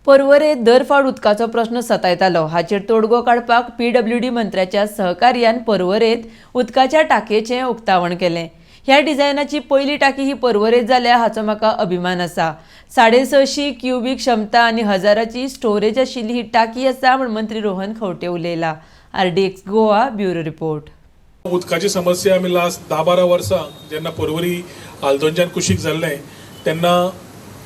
पर्वरेत दरफाट उदकाचो प्रश्न सतायतालो। हाचेर तोडगो काडपाक PWD मंत्र्याच्या सहकार्यान पर्वरेत उदकाच्या टाकयेचें उक्तावण केलें। ह्या डिझायनाची पयली टाकी ही पर्वरेत जाल्या हाचो म्हाका अभिमान आसा। 650 क्युबिक क्षमता आनी 1000ची स्टोरेज आशिल्ली ही टाकी आसा म्हण मंत्री रोहन खंवटे उलयला। RDX Goa bureau report. उदकाची समस्या आमी लास्ट 10-12 वर्सां जेन्ना पर्वरी हालदोंच्यान कुशीक जाल्लें तेन्ना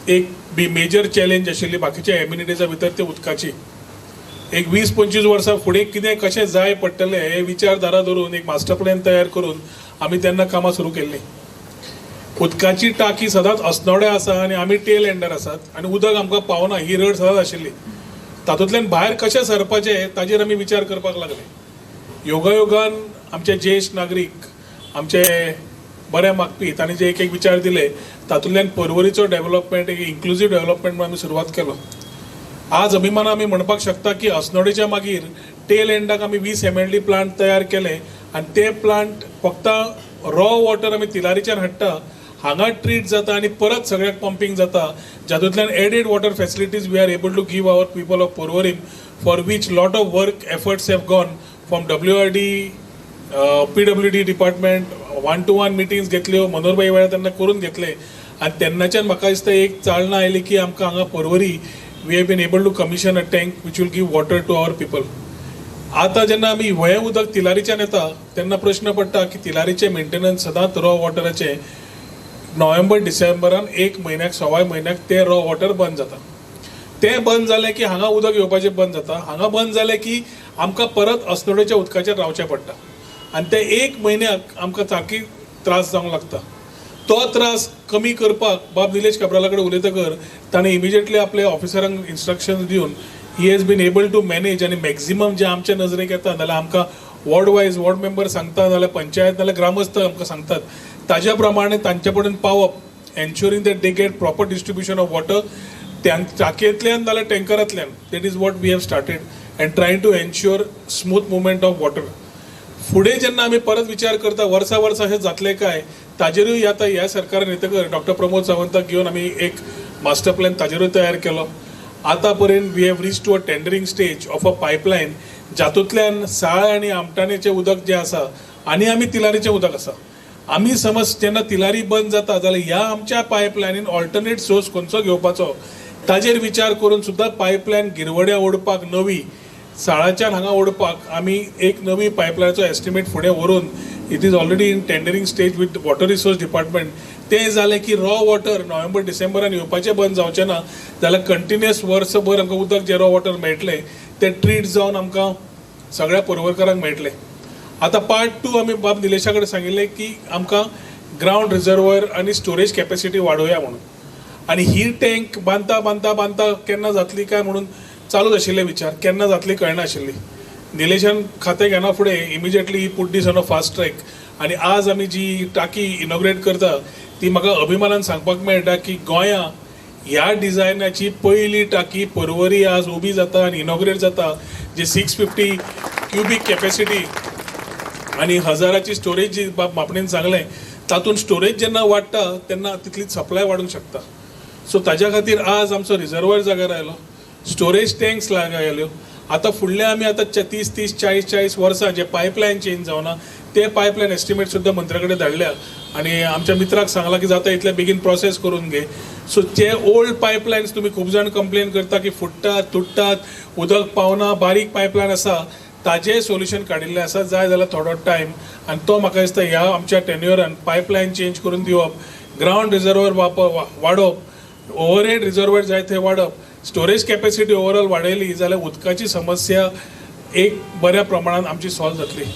एक मेजर चॅलेंज आशिल्ली बाकीच्या एम्युनिटीजा भितर ते उदकाची। एक 20-25 वर्सां फुडें कितें कशें जाय पडटलें हे विचारधारा धरून एक मास्टर प्लॅन तयार करून आमी तेन्ना कामां सुरू केल्लीं। उदकाची टाकी सदांच अस्नोड्या आसा आनी आमी टेल एंडार आसात आनी उदक आमकां पावना ही रड सदांच आशिल्ली। तातूंतल्यान भायर कशें सरपाचें ताजेर आमी विचार करपाक लागले। योगायोगान आमचे ज्येश्ठ नागरीक आमचे बरे मागपी तांणी जे एक विचार दिले तातूंतल्यान पर्वरीचो डेव्हलपमेंट एक इन्क्लुझिव्ह डेव्हलपमेंट आमी सुरवात केलो। आज अभिमान आमी म्हणपाक शकता की अस्नोडेच्या मागीर टेल एंडाक आमी 20 MLD प्लांट तयार केले आनी ते प्लांट फक्त रॉ वॉटर आमी तिलारीच्यान हाडटा, हांगा ट्रीट जाता आनी परत सगळ्याक पंपिंग जाता, जातूंतल्यान added water facilities we are able to give our people of Porvorim for which lot of work efforts have gone from WRD PWD department 1-to-1 meetings घेतल्यो, मनोहरभाई वेळार तेन्ना करून घेतले आनी तेन्नाच्यान म्हाका दिसता एक चालना आयली की आमकां हांगा Porvorim we have been able to commission a tank which will give water to our people. आतां जेन्ना आमी हें उदक तिलारीच्यान येता तेन्ना प्रश्न पडटा की तिलारीचे मेंटेनन्स सदांच रॉ वॉटराचे नोव्हेंबर-डिसेंबरान 1 म्हयन्याक 6 म्हयन्याक ते रॉ वॉटर बंद जाता। तें बंद जालें की हांगा उदक येवपाचें बंद जाता, हांगा बंद जालें की आमकां परत अस्नोडेच्या उदकाचेर रावचें पडटा आनी ते 1 म्हयन्याक आमकां सारकी त्रास जावंक लागता। तो त्रास कमी करपाक बाब निलेश काब्राला कडेन उलयतकर ताणें इमिजिएटली आपल्या ऑफिसरांक इन्स्ट्रक्शन दिवन he has been able to manage आनी मॅक्झिमम जे आमच्या नजरेक येता नाल्यार आमकां वॉर्ड वायज वॉर्ड मेंबर सांगता नाल्यार पंचायत नाल्यार ग्रामस्थ आमकां सांगतात ताज्या प्रमाणे तांचे कडेन पावप ensuring that they get proper distribution of water टाकयेंतल्यान नाल्यार टँकरांतल्यान that is what we have started and trying to ensure smooth movement of water. फुडें जेन्ना आमी परत विचार करता वर्सा हें जातलें काय ताजेरूय आतां ह्या सरकारान येतकर डॉक्टर प्रमोद सावंताक घेवन आमी एक मास्टर प्लॅन ताजेरूय तयार केलो। आतां पर्यंत we have reach to a tendering stage of a pipeline जातूंतल्यान साळ आनी आमटाणेचें उदक जें आसा आनी आमी तिलारीचें उदक आसा। आमी समज जेन्ना तिलारी बंद जाता जाल्यार ह्या आमच्या पायपलायनीन ऑल्टरनेट सोर्स खंयचो घेवपाचो ताजेर विचार करून सुद्दां पायपलायन गिरवड्या ओडपाक नवी साळाच्यान हांगा ओडपाक आमी एक नवी पायपलायनाचो एस्टिमेट फुडें व्हरून it is already in tendering stage with water resource department. तें जालें की रॉ वॉटर नोव्हेंबर-डिसेंबरान येवपाचें बंद जावचें ना जाल्यार कंटिन्युअस वर्सभर आमकां उदक जें रॉ वॉटर मेळटलें तें ट्रीट जावन आमकां सगळ्या पर्वरकारांक मेळटलें। आतां पार्ट 2 आमी बाब निलेशा कडेन सांगिल्लें की आमकां ग्रावंड रिजर्वयर आनी स्टोरेज कॅपेसिटी वाडोवया म्हणून आनी ही टँक बांदता केन्ना जातली काय म्हणून चालूच आशिल्ले विचार, केन्ना जातली कळनाशिल्ली। निलेशान खातें घेना फुडें immediately he put this on a fast track आनी आज आमी जी टाकी इनॉग्रेट करता ती म्हाका अभिमानान सांगपाक मेळटा की गोंयां ह्या डिझायनाची पयली टाकी पर्वरी आज उबी जाता आनी इनॉग्रेट जाता जी 650 क्युबिक कॅपेसिटी आनी 1000ची स्टोरेज जी बाब मापणेन सांगलें तातूंत स्टोरेज जेन्ना वाडटा तेन्ना तितली सप्लाय वाडूंक शकता। सो ताज्या खातीर आज आमचो रिजर्वयर जाग्यार आयलो, स्टोरेज टँक्स लागाय आयल्यो। आतां फुडले आमी आतां 30-30, 40-40 वर्सां जे पायपलायन चेंज जावना ते पायपलायन एस्टिमेट सुद्दां मंत्र्या कडेन धाडल्या आनी आमच्या मित्राक सांगलां की जाता इतले बेगीन प्रोसेस करून घे। सो जे ओल्ड पायपलायन्स तुमी खूब जाण कंप्लेन करता की फुट्टात तुट्टात उदक पावना, बारीक पायपलायन आसा ताजें सोल्युशन काडिल्लें आसा। जाय जाल्यार थोडो टायम आनी तो म्हाका दिसता ह्या आमच्या टेन्युअरान पायपलायन चेंज करून दिवप, ग्रावंड रिजर्वयर वाडोवप, ओव्हरहेड रिजर्वयर जाय थंय वाडप, स्टोरेज कॅपेसिटी ओवरऑल वाडयली जाल्यार उदकाची समस्या एक बऱ्या प्रमाणात आमची सॉल्व जातली।